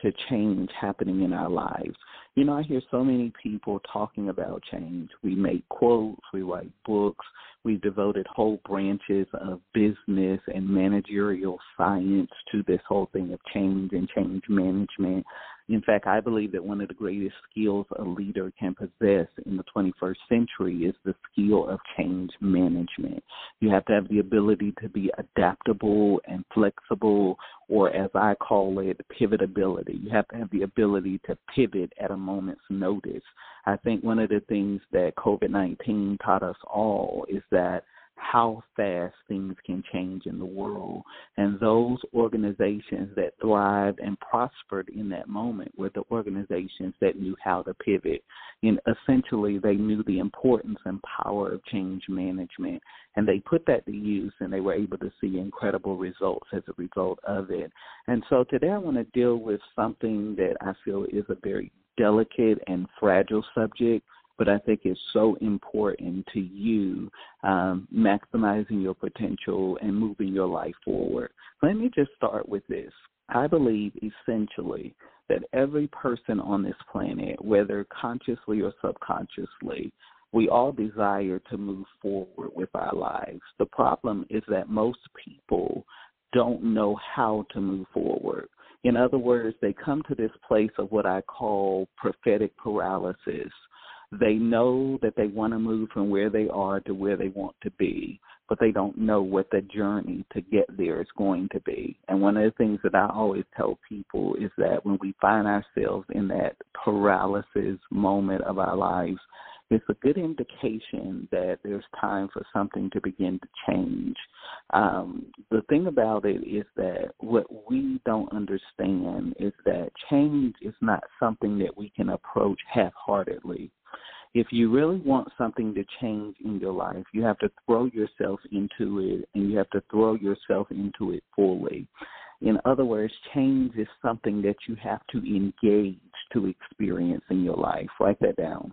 to change happening in our lives. You know, I hear so many people talking about change. We make quotes, we write books, we've devoted whole branches of business and managerial science to this whole thing of change and change management. In fact, I believe that one of the greatest skills a leader can possess in the 21st century is the skill of change management. You have to have the ability to be adaptable and flexible, or as I call it, pivotability. You have to have the ability to pivot at a moment's notice. I think one of the things that COVID-19 taught us all is that how fast things can change in the world. And those organizations that thrived and prospered in that moment were the organizations that knew how to pivot. And essentially, they knew the importance and power of change management, and they put that to use, and they were able to see incredible results as a result of it. And so today I want to deal with something that I feel is a very delicate and fragile subject, but I think it's so important to you, maximizing your potential and moving your life forward. Let me just start with this. I believe essentially that every person on this planet, whether consciously or subconsciously, we all desire to move forward with our lives. The problem is that most people don't know how to move forward. In other words, they come to this place of what I call prophetic paralysis. They know that they want to move from where they are to where they want to be, but they don't know what the journey to get there is going to be. And one of the things that I always tell people is that when we find ourselves in that paralysis moment of our lives, it's a good indication that there's time for something to begin to change. The thing about it is that what we don't understand is that change is not something that we can approach half-heartedly. If you really want something to change in your life, you have to throw yourself into it, and you have to throw yourself into it fully. In other words, change is something that you have to engage to experience in your life. Write that down.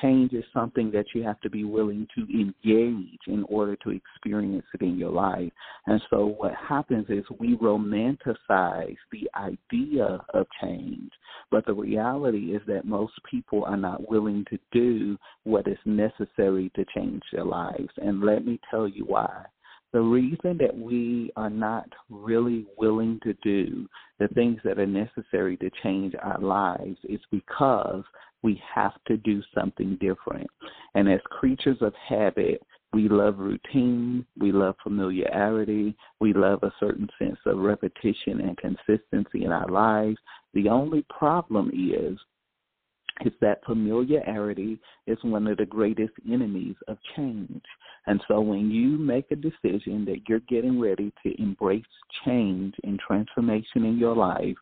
Change is something that you have to be willing to engage in order to experience it in your life. And so what happens is we romanticize the idea of change, but the reality is that most people are not willing to do what is necessary to change their lives. And let me tell you why. The reason that we are not really willing to do the things that are necessary to change our lives is because we have to do something different. And as creatures of habit, we love routine, we love familiarity, we love a certain sense of repetition and consistency in our lives. The only problem is that familiarity is one of the greatest enemies of change. And so when you make a decision that you're getting ready to embrace change and transformation in your life,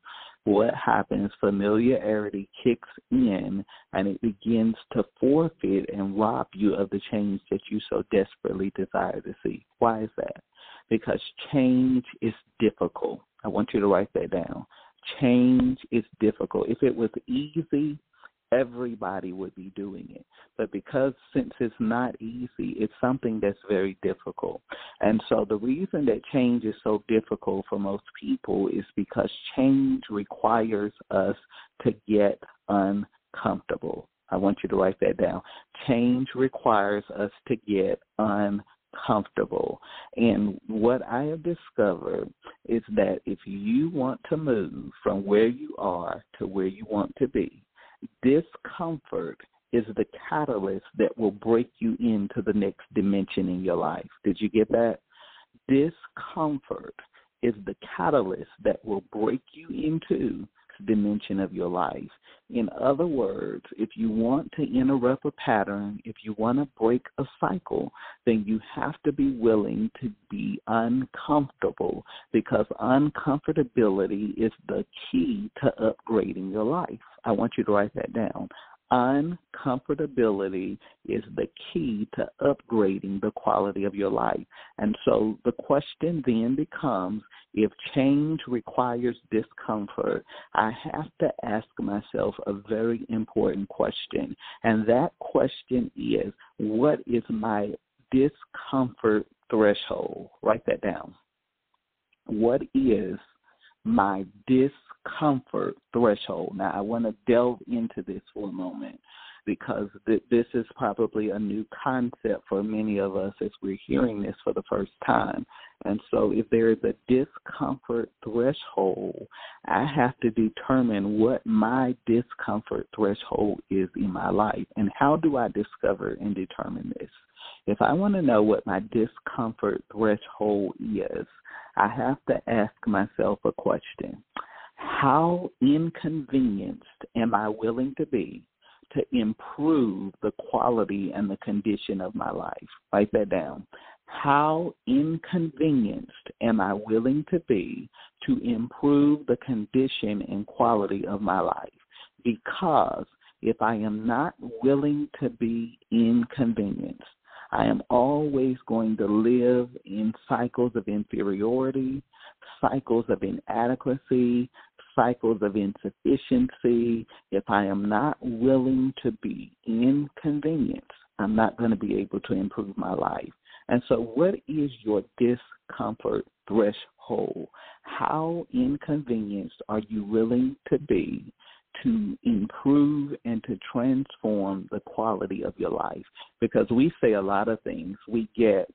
what happens? Familiarity kicks in, and it begins to forfeit and rob you of the change that you so desperately desire to see. Why is that? Because change is difficult. I want you to write that down. Change is difficult. If it was easy, everybody would be doing it. But since it's not easy, it's something that's very difficult. And so the reason that change is so difficult for most people is because change requires us to get uncomfortable. I want you to write that down. Change requires us to get uncomfortable. And what I have discovered is that if you want to move from where you are to where you want to be, discomfort is the catalyst that will break you into the next dimension in your life. Did you get that? Discomfort is the catalyst that will break you into the dimension of your life. In other words, if you want to interrupt a pattern, if you want to break a cycle, then you have to be willing to be uncomfortable, because uncomfortability is the key to upgrading your life. I want you to write that down. Uncomfortability is the key to upgrading the quality of your life. And so the question then becomes, if change requires discomfort, I have to ask myself a very important question. And that question is, what is my discomfort threshold? Write that down. What is my discomfort threshold. Now, I want to delve into this for a moment because this is probably a new concept for many of us as we're hearing this for the first time. And so if there is a discomfort threshold, I have to determine what my discomfort threshold is in my life. And how do I discover and determine this? If I want to know what my discomfort threshold is, I have to ask myself a question. How inconvenienced am I willing to be to improve the quality and the condition of my life? Write that down. How inconvenienced am I willing to be to improve the condition and quality of my life? Because if I am not willing to be inconvenienced, I am always going to live in cycles of inferiority, cycles of inadequacy, cycles of insufficiency. If I am not willing to be inconvenienced, I'm not going to be able to improve my life. And so what is your discomfort threshold? How inconvenienced are you willing to be to improve and to transform the quality of your life? Because we say a lot of things. We get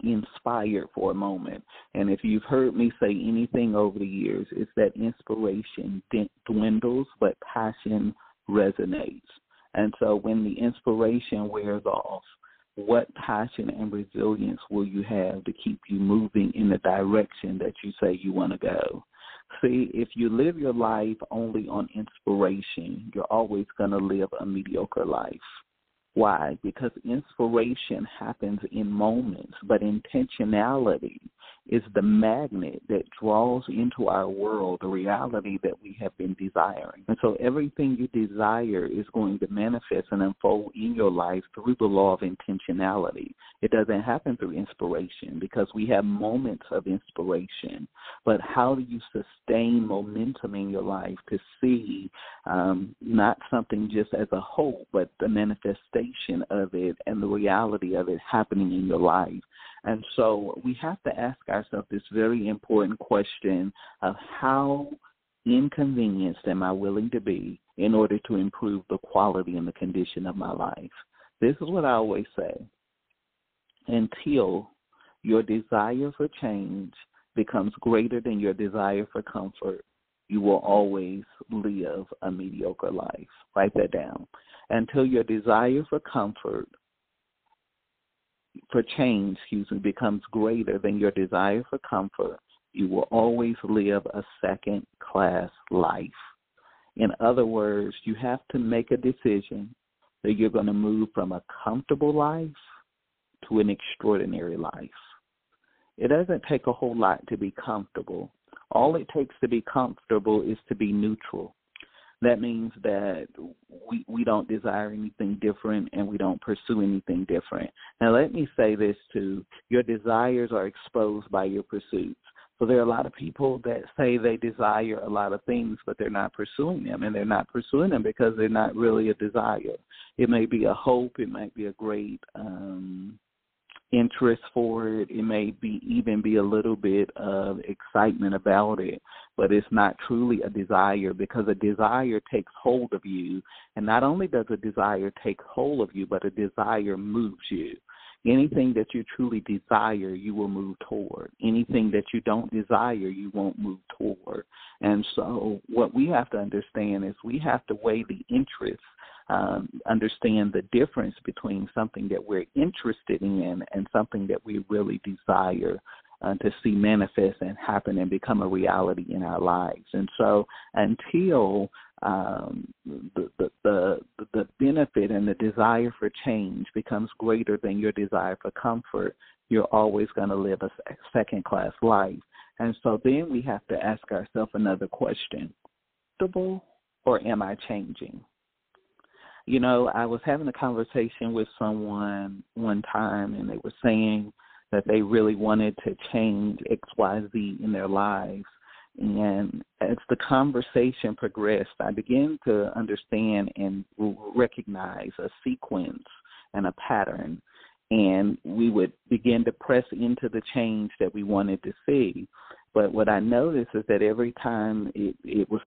inspired for a moment. And if you've heard me say anything over the years, it's that inspiration dwindles, but passion resonates. And so when the inspiration wears off, what passion and resilience will you have to keep you moving in the direction that you say you want to go? See, if you live your life only on inspiration, you're always going to live a mediocre life. Why? Because inspiration happens in moments, but intentionality is the magnet that draws into our world the reality that we have been desiring. And so everything you desire is going to manifest and unfold in your life through the law of intentionality. It doesn't happen through inspiration because we have moments of inspiration. But how do you sustain momentum in your life to see not something just as a hope, but the manifestation of it and the reality of it happening in your life? And so we have to ask ourselves this very important question of how inconvenienced am I willing to be in order to improve the quality and the condition of my life? This is what I always say. Until your desire for change becomes greater than your desire for comfort, you will always live a mediocre life. Write that down. Until your desire for change, becomes greater than your desire for comfort, you will always live a second-class life. In other words, you have to make a decision that you're going to move from a comfortable life to an extraordinary life. It doesn't take a whole lot to be comfortable. All it takes to be comfortable is to be neutral. That means that we don't desire anything different and we don't pursue anything different. Now, let me say this too. Your desires are exposed by your pursuits. So there are a lot of people that say they desire a lot of things, but they're not pursuing them. And they're not pursuing them because they're not really a desire. It may be a hope. It might be a great interest for it. It may even be a little bit of excitement about it, but it's not truly a desire because a desire takes hold of you. And not only does a desire take hold of you, but a desire moves you. Anything that you truly desire, you will move toward. Anything that you don't desire, you won't move toward. And so what we have to understand is we have to weigh the interests, understand the difference between something that we're interested in and something that we really desire to see manifest and happen and become a reality in our lives. And so until the benefit and the desire for change becomes greater than your desire for comfort, you're always going to live a second-class life. And so then we have to ask ourselves another question: or am I changing? You know, I was having a conversation with someone one time, and they were saying that they really wanted to change XYZ in their lives. And as the conversation progressed, I began to understand and recognize a sequence and a pattern. And we would begin to press into the change that we wanted to see. But what I noticed is that every time it was